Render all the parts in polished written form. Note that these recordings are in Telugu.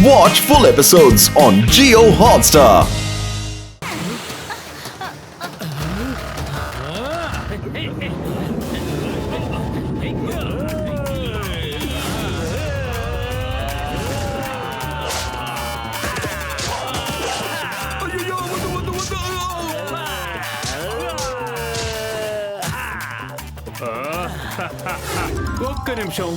Watch full episodes on Jio Hotstar.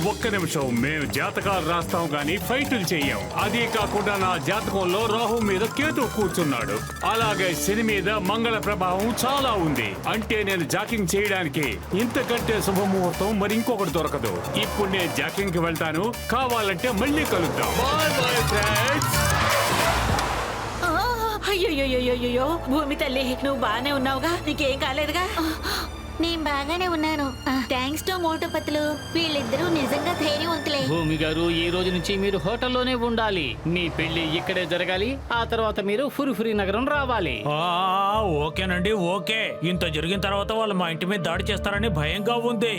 ఒక్క నిమిషం మేము జాతకాలు రాస్తాం గానీ ఫైట్లు చెయ్యం. అదే కాకుండా నా జాతకంలో రాహు మీద కేతు కూర్చున్నాడు, అలాగే శని మీద మంగళ ప్రభావం చాలా ఉంది. అంటే నేను జాకింగ్ చేయడానికి ఇంతకంటే శుభముహూర్తం మరి ఇంకొకటి దొరకదు. ఇప్పుడు నేను జాకింగ్ కి వెళ్తాను, కావాలంటే మళ్ళీ కలుద్దాం. Bye bye friends. అయ్యో భూమి తల్లి, నువ్వు బానే ఉన్నావుగా? నీకేం కాలేదుగా? నేను బాగానే ఉన్నాను. థ్యాంక్స్ టు మోటు పతులు, వీళ్ళిద్దరూ నిజంగా ధైర్యవంతులే. భూమి గారు, ఈ రోజు నుంచి మీరు హోటల్లోనే ఉండాలి. మీ పెళ్లి ఇక్కడే జరగాలి. ఆ తర్వాత మీరు ఫురిఫురి నగరం రావాలి. ఓకేనండి, ఓకే. ఇంత జరిగిన తర్వాత వాళ్ళు మా ఇంటి మీద దాడి చేస్తారని భయంగా ఉంది.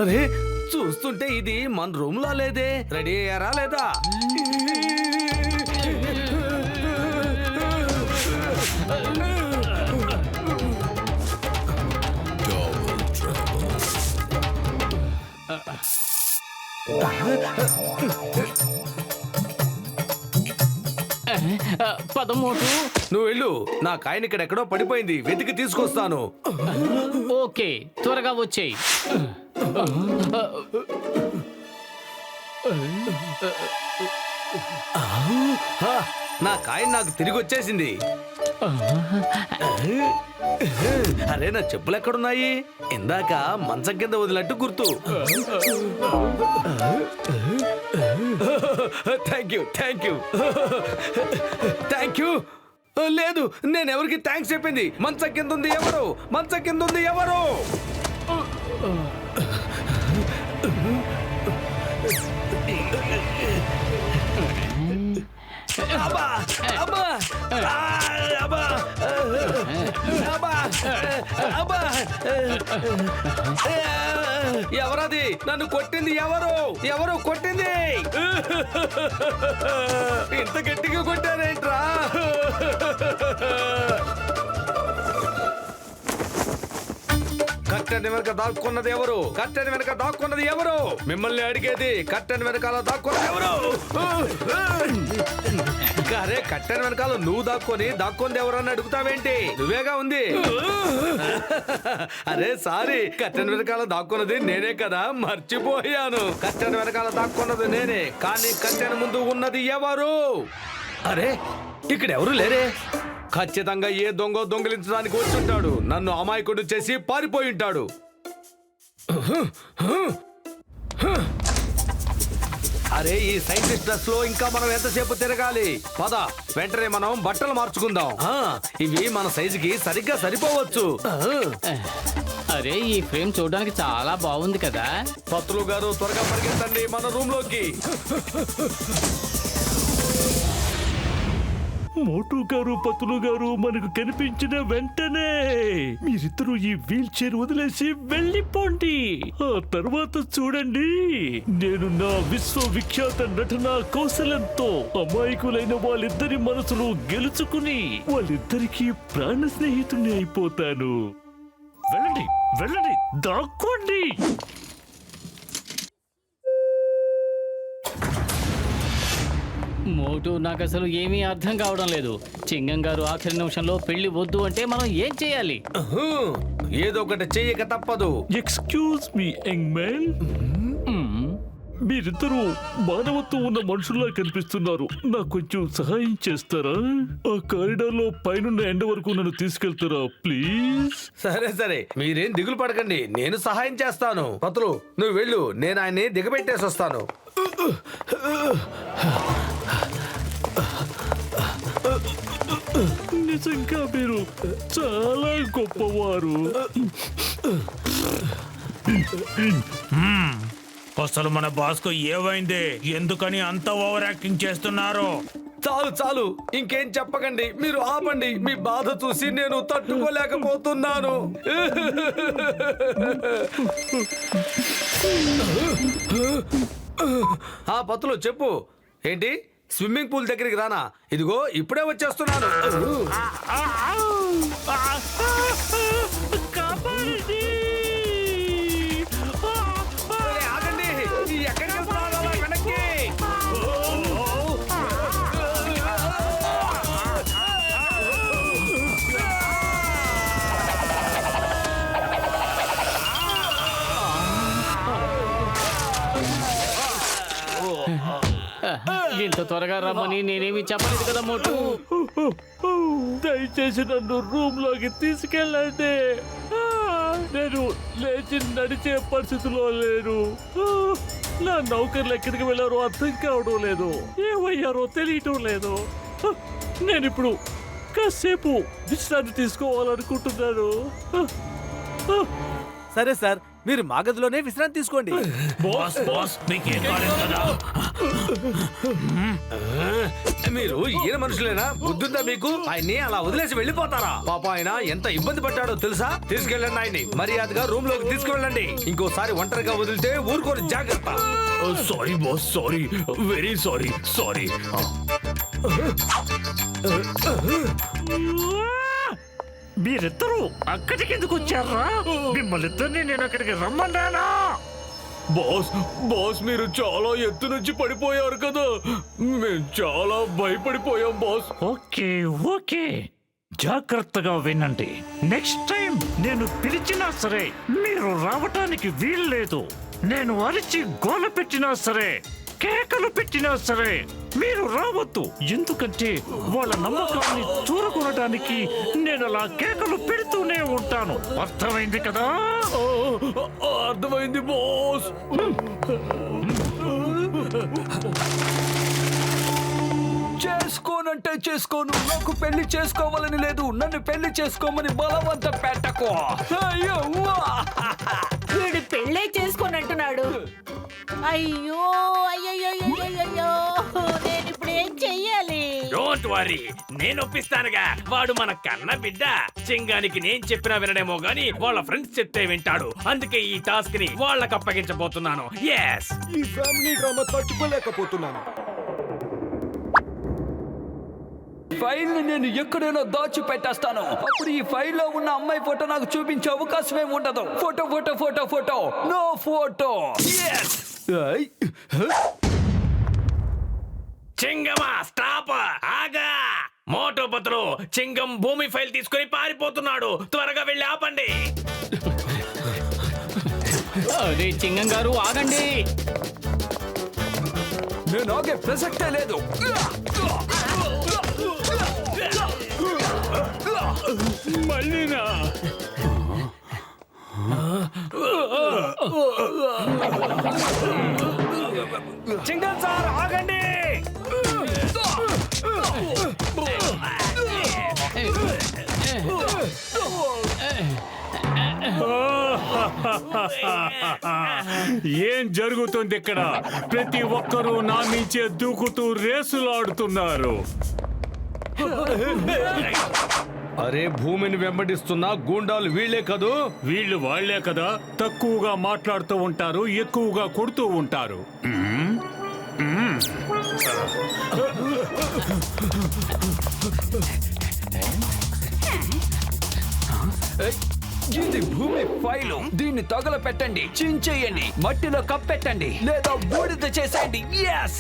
అరే, చూస్తుంటే ఇది మన రూమ్ లో లేదే. రెడీ అయ్యారా లేదా? పదమూడు. నువ్వు వెళ్ళు, నా కాయన్ ఇక్కడెక్కడో పడిపోయింది, వెతికి తీసుకొస్తాను. ఓకే, త్వరగా వచ్చేయి. నా కాయన్ నాకు తిరిగి వచ్చేసింది. అరే, నా చెప్పులు ఎక్కడున్నాయి? ఇందాక మంచం కింద వదిలినట్టు గుర్తు. Thank you, thank you, thank you. లేదు, నేను ఎవరికి థ్యాంక్స్ చెప్పింది. మంచం కింద ఉంది ఎవరు? మంచం కింద ఉంది ఎవరు? అబ్బా, అబ్బా, అబ్బా, అబ్బా, అబ్బా. ఎవరది? నన్ను కొట్టింది ఎవరు? ఎవరు కొట్టింది? ఇంత గట్టిగా కొట్టారేంట్రా? కట్టెన్ వెనక దాక్కున్నది ఎవరు? కట్టెన్ వెనక దాక్కున్నది ఎవరు? మిమ్మల్ని అడిగేది, కట్టెన్ వెనకాల దాక్కున్నది ఎవరు? అరే, కట్టెన్ వెనకాల నువ్వు దాక్కుంది ఎవరు అని అడుగుతావేంటి? నువ్వేగా ఉంది. అరే సారీ, కట్టెన్ వెనకాల దాక్కున్నది నేనే కదా, మర్చిపోయాను. కట్టెన్ వెనకాల దాక్కున్నది నేనే, కానీ కట్టెన్ ముందు ఉన్నది ఎవరు? అరే, ఇక్కడ ఎవరు లేరే. ఖచ్చితంగా ఏ దొంగ దొంగిలించడానికి వచ్చుంటాడు. నన్ను అమాయకుడు చేసి పారిపోయి ఉంటాడు. అరే, ఈ సైంటిస్ట్ డ్రెస్ లో ఇంకా మనం ఎంతసేపు తిరగాలి? పద, వెంటనే మనం బట్టలు మార్చుకుందాం. ఇవి మన సైజుకి సరిగ్గా సరిపోవచ్చు. అరే, ఈ ఫ్రేమ్ చూడడానికి చాలా బాగుంది కదా. పత్రులు గారు, త్వరగా పరిగెత్తండి మన రూమ్ లోకి. మోటు గారు, పతులు గారు, మనకు కనిపించిన వెంటనే మీరిద్దరూ ఈ వీల్ చైర్ వదిలేసి వెళ్ళిపోండి. ఆ తర్వాత చూడండి, నేను నా విశ్వవిఖ్యాత నటన కౌశలంతో అమాయకులైన వాళ్ళిద్దరి మనసులు గెలుచుకుని వాళ్ళిద్దరికీ ప్రాణ స్నేహితుణ్ణి అయిపోతాను. వెళ్ళండి, వెళ్ళండి, దాక్కోండి. మోటు, నాకు అసలు ఏమీ అర్థం కావడం లేదు. చింగం గారు ఆఖరి నిమిషంలో పెళ్లి వద్దు అంటే మనం ఏం చేయాలి? ఏదో ఒకటి చెయ్యక తప్పదు. ఎక్స్క్యూజ్ మీ యంగ్ మ్యాన్, మీరిద్దరూ మానవత్వం ఉన్న మనుషుల్లా కనిపిస్తున్నారు. నాకు కొంచెం సహాయం చేస్తారా? ఆ కారిడార్ లో పైనున్న ఎండ వరకు నన్ను తీసుకెళ్తారా ప్లీజ్? సరే సరే, మీరేం దిగులు పడకండి, నేను సహాయం చేస్తాను. పతులు నువ్వు వెళ్ళు, నేను ఆయన్ని దిగబెట్టేసి వస్తాను. నిజంగా మీరు చాలా గొప్పవారు. అసలు మన బాస్ కు ఏమైంది? ఎందుకని అంత ఓవర్ యాక్టింగ్ చేస్తున్నారు? చాలు చాలు, ఇంకేం చెప్పకండి, మీరు ఆపండి. మీ బాధ చూసి నేను తట్టుకోలేకపోతున్నాను. ఆ పతులు చెప్పు, ఏంటి స్విమ్మింగ్ పూల్ దగ్గరికి రానా? ఇదిగో ఇప్పుడే వచ్చేస్తున్నాను. ఆగండి, ఎక్కడికి వెళ్తున్నారు? అలా వెనక్కి. ఇంత త్వరగా రమ్మని నేనేమి చెప్పలేదు కదా మోటు. దయచేసి నన్ను రూమ్ లోకి తీసుకెళ్ళండి. నేను లేచి నడిచే పరిస్థితిలో లేను. నా నౌకర్లు ఎక్కడికి వెళ్ళారో అర్థం కావడం లేదు, ఏమయ్యారో తెలియటం లేదు. నేను ఇప్పుడు కాసేపు విశ్రాంతి తీసుకోవాలనుకుంటున్నాను. సరే సార్, మీరు మా గదిలోనే విశ్రాంతి తీసుకోండి. బాస్ బాస్ మీకేం కాలేదు కదా? మీరు ఈయన మనుషులేనా? బుద్ధుందా మీకు? ఆయన్ని అలా వదిలేసి వెళ్ళిపోతారా? పాప ఆయన ఎంత ఇబ్బంది పడ్డాడో తెలుసా? తీసుకెళ్ళండి ఆయన్ని, మర్యాదగా రూమ్ లోకి తీసుకెళ్ళండి. ఇంకోసారి ఒంటరిగా వదిలితే ఊరుకోని జాగ్రత్త. Sorry boss, sorry, very sorry, sorry. మీరిద్దరూ అక్కడికి ఎందుకు వచ్చారా? మిమ్మల్ని ఇద్దరిని నేను అక్కడికి రమ్మన్నానా? బాస్ బాస్, మీరు చాలా ఎత్తు నుంచి పడిపోయారు కదా, మేము చాలా భయపడిపోయాం బాస్. ఓకే ఓకే, జాగ్రత్తగా వినండి. నెక్స్ట్ టైం నేను పిలిచినా సరే మీరు రావటానికి వీల్లేదు. నేను అరిచి గోల పెట్టినా సరే, కేకలు పెట్టినా సరే మీరు రావద్దు. ఎందుకంటే వాళ్ళ నమ్మకాన్ని చూరగొనడానికి నేను అలా కేకలు పెడుతూనే ఉంటాను. అర్థమైంది కదా? అర్థమైంది బాస్. చేసుకోనంటే చేసుకోను, నాకు పెళ్లి చేసుకోవాలని లేదు. నన్ను పెళ్లి చేసుకోమని బలవంత పెట్టకు. అయ్యో, వీడు పెళ్ళే చేసుకొని అంటున్నాడు. అయ్యో అయ్యో, నేను ఇప్పుడు ఏం చెయ్యాలి? డోంట్ వరీ, నేను ఒప్పిస్తానుగా. వాడు మన కన్న బిడ్డ. చింగానికి నేను చెప్పినా వినడేమో గాని వాళ్ళ ఫ్రెండ్స్ చెప్తే వింటాడు. అందుకే ఈ టాస్క్ ని వాళ్ళకి అప్పగించబోతున్నాను. ఎస్, ఈ ఫ్యామిలీ డ్రామా తట్టుకోలేకపోతున్నాను. ఫైల్ ని నేను ఎక్కడైనా దాచి పెట్టేస్తాను. అప్పుడు ఈ ఫైల్ లో ఉన్న అమ్మాయి ఫోటో నాకు చూపించే అవకాశమే ఉండదు. Photo photo photo photo, no photo. చింగమా స్టాప్, ఆగా. మోటో పత్రులు, చింగం భూమి ఫైల్ తీసుకుని పారిపోతున్నాడు. త్వరగా వెళ్ళి ఆపండి. అరే చింగం గారు ఆగండి. నేను ఆగే ప్రసక్తే లేదు. మళ్ళీనా? చింగం సార్ ఆగండి. ఏం జరుగుతుంది ఇక్కడ? ప్రతి ఒక్కరూ నా నుంచే దూకుతూ రేసులాడుతున్నారు. అరే, భూమిని వెంబడిస్తున్న గూండాలు వీళ్ళే కదూ? వీళ్ళు వాళ్లే కదా. తక్కువగా మాట్లాడుతూ ఉంటారు, ఎక్కువగా కొడుతూ ఉంటారు. ఇది భూమి ఫైలు. దీన్ని తగల పెట్టండి, చించేయండి, మట్టిలో కప్పెట్టండి, లేదా బూడిద చేసేయండి. ఎస్.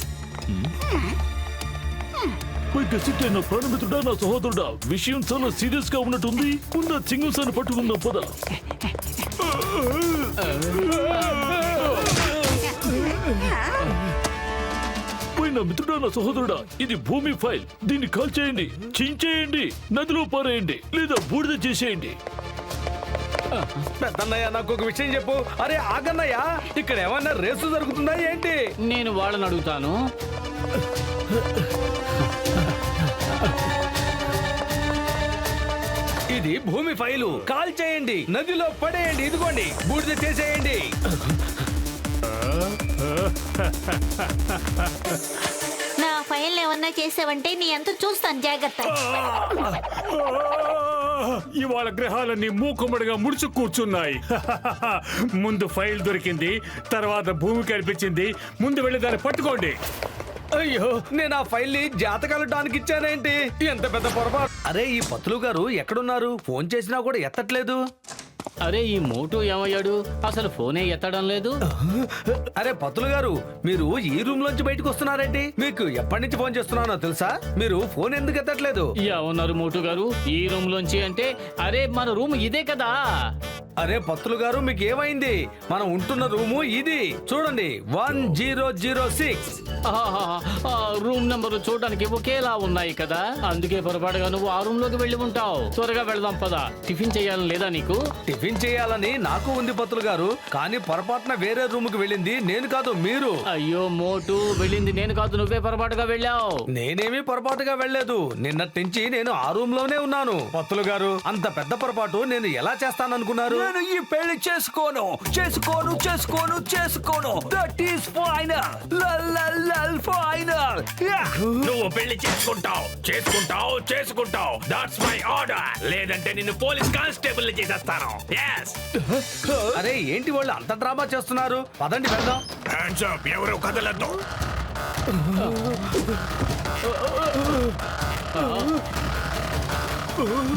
నా ప్రాణమిత్రుడా, నా సహోదరుడా, విషయం చాలా సీరియస్ గా ఉన్నట్టుంది. ఉన్న చింగుసాన్ని పట్టుకుందాం పద. నా మిత్రుడా, నా సహోదరుడా, ఇది భూమి ఫైల్. దీన్ని కాల్ చేయండి, చించేయండి, నదిలో పారేయండి, లేదా బూడిద చేసేయండి. పెద్దన్నయ్య నాకు ఒక విషయం చెప్పు. అరే ఆగన్నయ్య, ఇక్కడ ఏమన్నా రేసు జరుగుతుందా ఏంటి? నేను వాళ్ళని అడుగుతాను. ఇది భూమి ఫైలు. కాల్ చేయండి, నదిలో పడేయండి, ఇదిగోండి బూడిద చేసేయండి. నా ఫైల్ ఏమన్నా చేసావంటే నీ అంత చూస్తాను, జాగ్రత్త. ఇవాళ గ్రహాలన్నీ మూకుమ్మడిగా ముడుచు కూర్చున్నాయి. ముందు ఫైల్ దొరికింది, తర్వాత భూమి కనిపించింది. ముందు వెళ్ళి దాన్ని పట్టుకోండి. అయ్యో, నేను ఆ ఫైల్ ని జాతకాలు డానికి ఇచ్చానేంటి? ఎంత పెద్ద పొరపాటు. అరే ఈ పత్తులు గారు ఎక్కడున్నారు? ఫోన్ చేసినా కూడా ఎత్తట్లేదు. అరే ఈ మోటు ఏమయ్యాడు? అసలు ఫోనే ఎత్తడం లేదు. అరే పత్తులు గారు, మీరు ఈ రూమ్ లోంచి బయటకు వస్తున్నారేంటి? మీకు ఎప్పటి నుంచి ఫోన్ చేస్తున్నానో తెలుసా? మీరు ఫోన్ ఎందుకు ఎత్తట్లేదు? ఏమన్నారు మోటు గారు? ఈ రూమ్ లోంచి అంటే అరే మన రూమ్ ఇదే కదా. అరే పత్తులు గారు, మీకు ఏమైంది? మనం ఉంటున్న రూము ఇది చూడండి, 1006. రూమ్ నెంబర్ చూడడానికి ఒకేలా ఉన్నాయి కదా, అందుకే పొరపాటుగా నువ్వు ఆ రూమ్ లోకి వెళ్ళి ఉంటావు. త్వరగా వెళదాం పద. టిఫిన్ చేయాలని లేదా నీకు? టిఫిన్ చేయాలని నాకు ఉంది పత్తులు గారు, కానీ పొరపాటున వేరే రూమ్ కి వెళ్ళింది నేను కాదు, మీరు. అయ్యో మోటు, వెళ్ళింది నేను కాదు, నువ్వే పొరపాటుగా వెళ్ళావు. నేనేమీ పొరపాటుగా వెళ్ళలేదు. నిన్నటి నుంచి నేను ఆ రూమ్ లోనే ఉన్నాను. పత్తులు గారు, అంత పెద్ద పొరపాటు నేను ఎలా చేస్తాననుకున్నారు? నేను ఈ పెళ్లి చేసుకోను. That is final. ఫైనల్. నువ్వు పెళ్లి చేసుకుంటావు. That's my order. లేదంటే నిన్ను పోలీస్ కానిస్టేబుల్ చేసేస్తాను. yes. అరే ఏంటి వాళ్ళు అంత డ్రామా చేస్తున్నారు? పదండి వెళ్దాం. Hands up, ఎవరు కదలద్దు.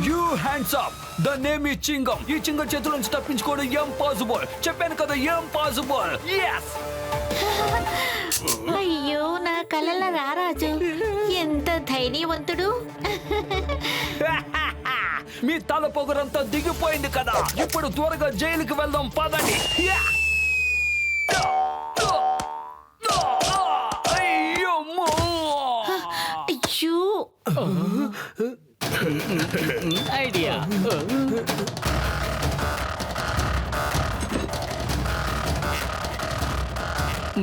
You hands up. The name is చింగం. ఈ చింగం చేతుల నుంచి తప్పించుకోవడం ఇంపాసిబుల్. చెప్పాను కదా, ఇంపాసిబుల్. yes. అయ్యో నా కలల రారాజు, ఎంత ధైర్యవంతుడు. మీ తల పొగరంతా దిగిపోయింది కదా, ఇప్పుడు త్వరగా జైలుకి వెళ్దాం, పదండి. అయ్యమ్మో. అయ్యో ఐడియా.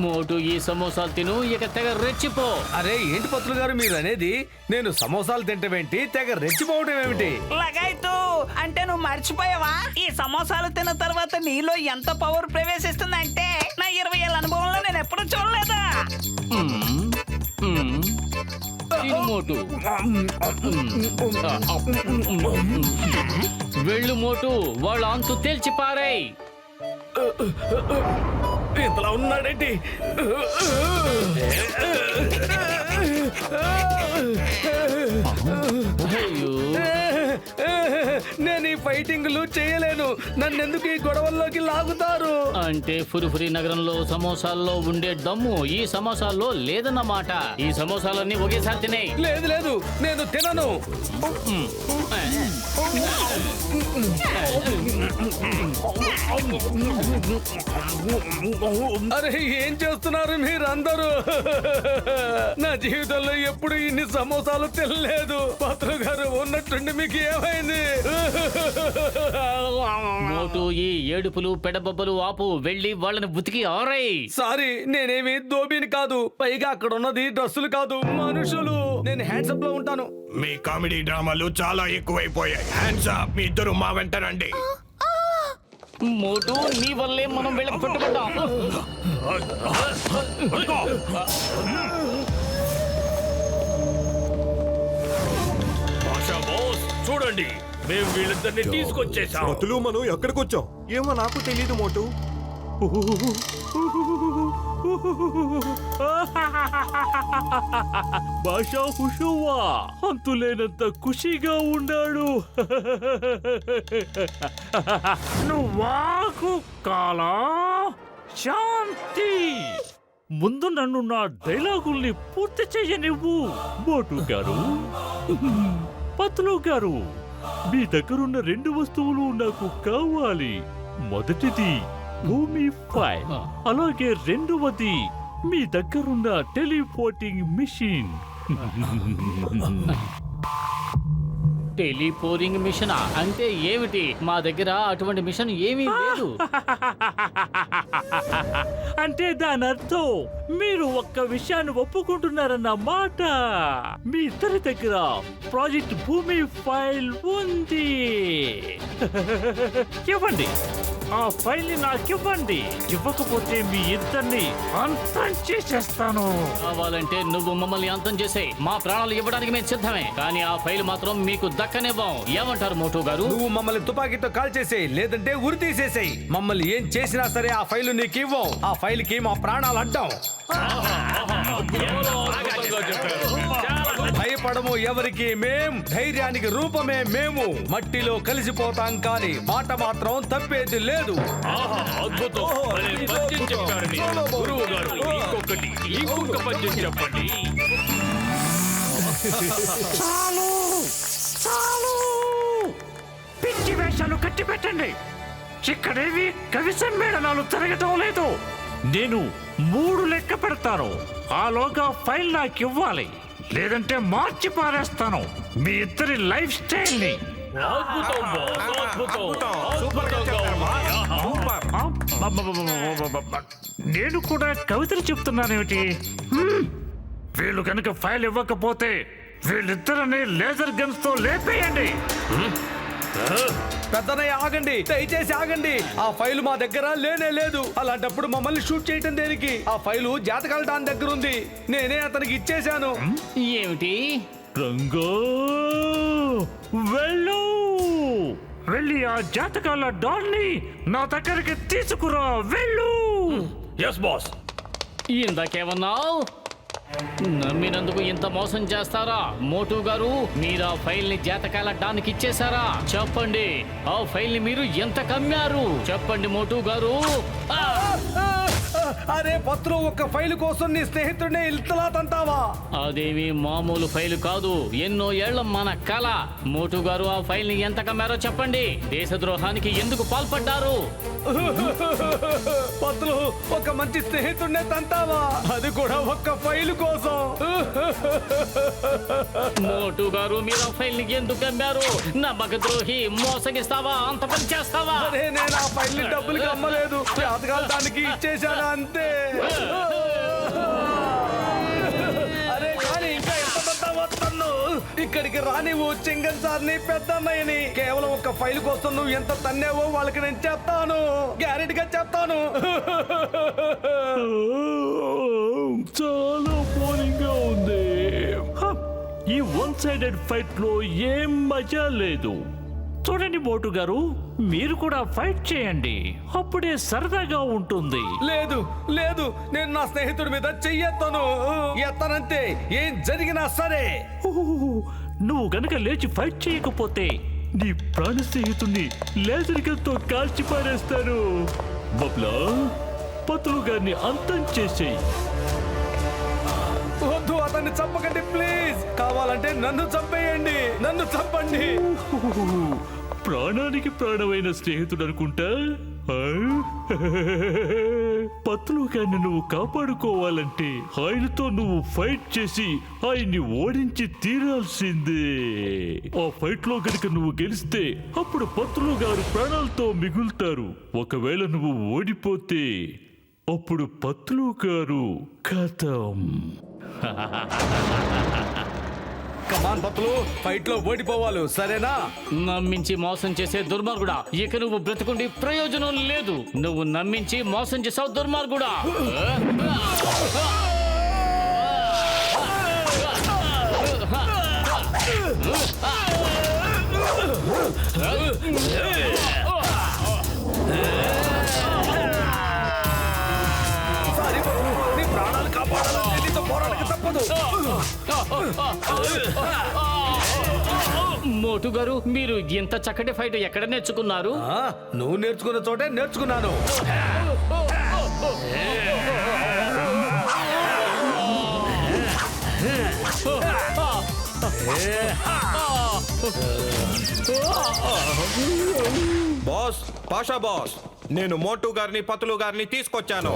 మోటు ఈ సమోసాలు తిను, ఇక తెగ రెచ్చిపో. అరే ఏంటి పత్తులు గారు మీరు అనేది? నేను సమోసాలు తింటమేంటి, తెగ రెచ్చిపోవడం ఏమిటి? లగాయితూ అంటే నువ్వు మర్చిపోయావా? ఈ సమోసాలు తిన్న తర్వాత నీలో ఎంత పవర్ ప్రవేశిస్తుందంటే నా 20 ఏళ్ళ అనుభవంలో నేను ఎప్పుడు చూడలేదా. తిను మోటు. వెళ్ళు మోటు, వాళ్ళ అంతు తేల్చి పారాయి. ఇంతలా ఉన్నాడేంటి? అయ్యో, నేను ఈ ఫైటింగ్లు చేయలేను. నన్ను ఎందుకు ఈ గొడవల్లోకి లాగుతారు? అంటే ఫురిఫురి నగరంలో సమోసాల్లో ఉండే దమ్ము ఈ సమోసాల్లో లేదన్నమాట. ఈ సమోసాలన్నీ ఒకేసారి తినేయి. లేదు లేదు, నేను తినను. అరే ఏం చేస్తున్నారు మీరందరూ? నా జీవితంలో ఎప్పుడు ఇన్ని సమోసాలు తినలేదు. పత్రులు గారు, ఉన్నట్టుండి మీకు ఏమైంది? మోటు, ఈ ఏడుపులు పెడబొబ్బలు ఆపు. వెళ్ళి వాళ్ళని ఉతికి ఆరేయ్. సారీ, నేనేమి దోబిని కాదు. పైగా అక్కడ ఉన్నది డ్రెస్సులు కాదు, మనుషులు. నేను హ్యాండ్సప్ లో ఉంటాను. మీ కామెడీ డ్రామాలు చాలా ఎక్కువైపోయాయి. హ్యాండ్స్ అప్, మీ ఇద్దరు మా వెంట రండి. మోటు, నీ వల్లే మనం వీళ్ళకి పట్టుబడ్డాం. భాషా బాస్, చూడండి, మేము వీళ్ళిద్దరిని తీసుకొచ్చేసాం. మనం ఎక్కడికి వచ్చాం ఏమో నాకు తెలియదు మోటు. భాషా హుషువా అంతులేనంత ఖుషిగా ఉన్నాడు. నువ్వాకు కాలా శాంతి. ముందు నన్ను నా డైలాగుల్ని పూర్తి చెయ్యనివ్వు. మోటు గారు, పత్లు గారు, మీ దగ్గరున్న 2 వస్తువులు నాకు కావాలి. మొదటిది భూమి ఫైల్, అలాగే రెండవది మీ దగ్గరున్న టెలిపోర్టింగ్ మిషన్. టెలిపోరింగ్ మిషన్ అంటే ఏమిటి? మా దగ్గర అటువంటి మిషన్ ఏమీ లేదు. అంటే దాని అర్థం మీరు ఒక్క విషయాన్ని ఒప్పుకుంటున్నారన్న మాట. మీ ఇద్దరి దగ్గర ప్రాజెక్ట్ భూమి ఫైల్ ఉంది. ఇవ్వండి, ఆ ఫైల్ ని నాకు ఇవ్వండి. ఇవ్వకపోతే మీ ఇద్దరిని అంతం చేసేస్తాను. కావాలంటే నువ్వు మమ్మల్ని అంతం చేసే మా ప్రాణాలు ఇవ్వడానికి మేము సిద్ధమే, కానీ ఆ ఫైల్ మాత్రం మీకు దక్కనివ్వం. ఏమంటారు మోటు గారు? నువ్వు మమ్మల్ని తుపాకీతో కాల్ చేసేయి, లేదంటే ఉరి తీసేసేయి. మమ్మల్ని ఏం చేసినా సరే ఆ ఫైల్ నీకు ఇవ్వం. ఆ ఫైల్ కి మా ప్రాణాలు అడ్డం. భయపడము ఎవరికి, మేం ధైర్యానికి రూపమే మేము. మట్టిలో కలిసిపోతాం కానీ మాట మాత్రం తప్పేది లేదు. అద్భుతం. భలే పద్యం చెప్పారు మీరు. గురువు గారు, ఇంకొక పద్యం చెప్పండి. చాలు చాలు, పిచ్చి వేషాలు కట్టి పెట్టండి. ఇక్కడేవి కవి సమ్మేళనాలు జరగటం లేదు. నేను 3 లెక్క పెడతాను. ఆలోగా ఫైల్ నాకు ఇవ్వాలి, లేదంటే మార్చి పారేస్తాను మీ ఇద్దరి లైఫ్ స్టైల్ ని. అద్భుతం బాస్, అద్భుతం. నేను కూడా కవితలు చెప్తున్నానేమిటి? వీళ్ళు కనుక ఫైల్ ఇవ్వకపోతే వీళ్ళిద్దరిని లేజర్ గన్స్ తో లేపేయండి. పెద్దనయ్య ఆగండి, దయచేసి ఆగండి. ఆ ఫైల్ మా దగ్గర లేనే లేదు. అలాంటప్పుడు మమ్మల్ని షూట్ చేయటం దేనికి? ఆ ఫైలు జాతకాల దాని దగ్గర ఉంది. నేనే అతనికి ఇచ్చేశాను. ఏమిటి? రంగో, వెళ్ళు, వెళ్ళి ఆ జాతకాల డాల్ని నా దగ్గరికి తీసుకురా. వెళ్ళు. Yes boss. ఇందాకేమన్నావు? నమ్మినందుకు ఇంత మోసం చేస్తారా? మోటు గారు, మీరు ఆ ఫైల్ ని జాతకాల డానికి ఇచ్చేసారా? చెప్పండి, ఆ ఫైల్ ని మీరు ఎంత కమ్మారు? చెప్పండి మోటు గారు. అరే పత్రం, ఒక్క ఫైల్ కోసం నీ స్నేహితుడిని ఇంతలా తంతావా? అదేమి మామూలు ఫైల్ కాదు, ఎన్నో ఏళ్ల మన కళ. మోటు గారు, ఆ ఫైల్ ని ఎంత కమ్మారో చెప్పండి. దేశద్రోహానికి ఎందుకు పాల్పడ్డారు? పత్రు, ఒక మంచి స్నేహితుడినే తంతావా? అది కూడా ఒక్క ఫైల్ కోసం. మోటు గారు, మీరు ఆ ఫైల్ ని ఎందుకు కమ్మారు? నమ్మక ద్రోహి, మోసగిస్తావా? అంత పని చేస్తావా? అరే, నేను ఆ ఫైల్ ని డబ్బులకి అమ్మలేదు, జాతకాల దానికి ఇచ్చేశాను అంతే. అరే కానీ ఇంకా ఎంత వస్తాను ఇక్కడికి రానివ్వు చింగన్ సార్ని, పెద్దన్నయ్యని. కేవలం ఒక ఫైల్ కోసం నువ్వు ఎంత తన్నేవో వాళ్ళకి నేను చెప్తాను, గ్యారెంటీగా చెప్తాను. చాలా బోరింగ్ గా ఉంది. ఈ 1 సైడెడ్ ఫైట్ లో ఏం మజా లేదు. చూడండి మోటు గారు, మీరు కూడా ఫైట్ చేయండి, అప్పుడే సరదాగా ఉంటుంది. లేదు లేదు, నేను నా స్నేహితుడి మీద చెయ్యెత్తాను. ఎత్తానంతే, ఏం జరిగినా సరే. నువ్వు గనక లేచి ఫైట్ చేయకపోతే నీ ప్రాణ స్నేహితుడిని లేజర్ గన్తో కాల్చి పారేస్తాను. బబ్లా, పతులు గారిని అంతం చేసేయి. వద్దు, అతన్ని చంపకండి ప్లీజ్. కావాలంటే నన్ను చంపేయండి, నన్ను చంపండి. ప్రాణానికి ప్రాణమైన స్నేహితుడు అనుకుంటా. పత్లు గారిని నువ్వు కాపాడుకోవాలంటే ఆయనతో నువ్వు ఫైట్ చేసి ఆయన్ని ఓడించి తీరాల్సిందే. ఆ ఫైట్ లో గనుక నువ్వు గెలిస్తే అప్పుడు పత్లు గారు ప్రాణాలతో మిగులుతారు. ఒకవేళ నువ్వు ఓడిపోతే అప్పుడు పత్లు గారు ఖతం. కమాన్ పత్లు, ఫైట్ లో ఓడిపోవాలి, సరేనా? నమ్మించి మోసం చేసే దుర్మార్గుడా, ఇక నువ్వు బ్రతుకుండి ప్రయోజనం లేదు. నువ్వు నమ్మించి మోసం చేసావు దుర్మార్గుడా. సారీ పత్లు, నీ ప్రాణాలు కాపాడాలంటే నీతో పోరాడక తప్పదు. మోటు గారు, మీరు ఇంత చక్కటి ఫైట్ ఎక్కడ నేర్చుకున్నారు? నువ్వు నేర్చుకున్న చోటే నేర్చుకున్నాను. బాస్, పాషా బాస్, నేను మోటు గారిని పతులు గారిని తీసుకొచ్చాను.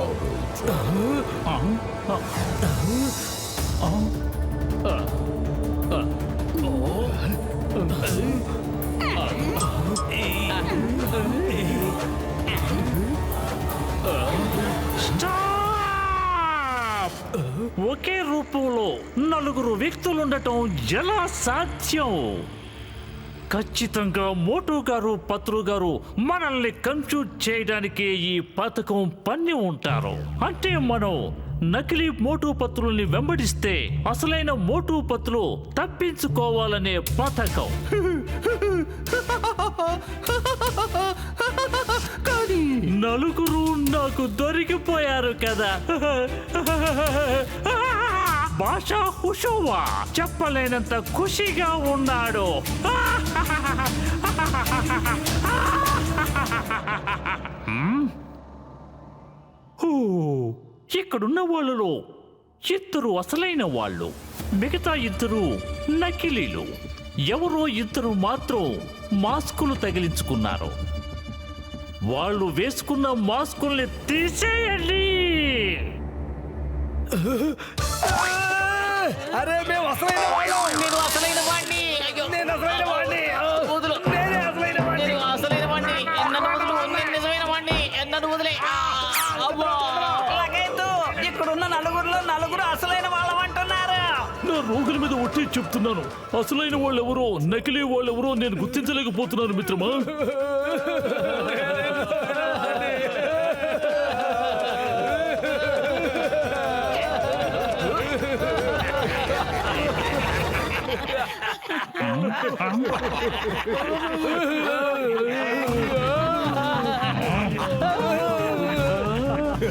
ఒకే రూపంలో నలుగురు వ్యక్తులుండటం ఎలా సాధ్యం? ఖచ్చితంగా మోటు గారు పత్రు గారు మనల్ని కన్ఫ్యూజ్ చేయడానికి ఈ పథకం పన్ని ఉంటారు. అంటే మనం నకిలీ మోటు పత్రుల్ని వెంబడిస్తే అసలైన మోటు పత్రులు తప్పించుకోవాలనే పథకం. కానీ నలుగురు నాకు దొరికిపోయారు కదా. భాషా హుషువా చెప్పలేనంత ఖుషిగా ఉన్నాడు. ఇక్కడున్న వాళ్ళలో ఇద్దరు అసలైన వాళ్ళు, మిగతా ఇద్దరు నకిలీలు. ఎవరో ఇద్దరు మాత్రం మాస్కులు తగిలించుకున్నారు. వాళ్ళు వేసుకున్న మాస్కుల్ని తీసేయండి. అరే మేము అసలైన వాళ్ళం. నేను అసలైన వాడిని. అయ్యో, నేను అసలైన వాడిని. వదులు. నేనే అసలైన వాడిని. నేను అసలైన వాడిని. నన్ను వదులు. నేను నిజమైన వాడిని. నన్ను వదిలే. అబ్బా. అలాగైతే ఇక్కడున్న నలుగురులో నలుగురు అసలైన వాళ్ళం అంటున్నారు. నా రోగుల మీద ఒట్టి చెప్తున్నాను. అసలైన వాళ్ళు ఎవరో నకిలీ వాళ్ళు ఎవరో నేను గుర్తించలేకపోతున్నాను మిత్రమా.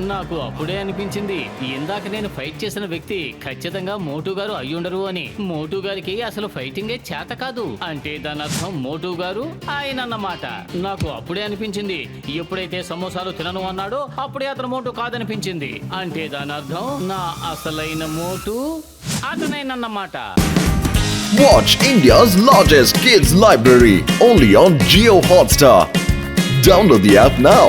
నాకు అప్పుడే అనిపించింది ఇందాక నేను ఫైట్ చేసిన వ్యక్తి ఖచ్చితంగా మోటు గారు అయ్యుండరు అని. మోటు గారికి అసలు ఫైటింగే చేత కాదు అంటే దాని అర్థం మోటు గారు ఆయన అన్నమాట. నాకు అప్పుడే అనిపించింది. ఎప్పుడైతే సమోసాలు తినను అన్నాడో అప్పుడే అతను మోటు కాదనిపించింది. అంటే దాని అర్థం నా అసలైన మోటు అతనైనన్నమాట. Watch India's largest kids library only on Jio Hotstar. Download the app now.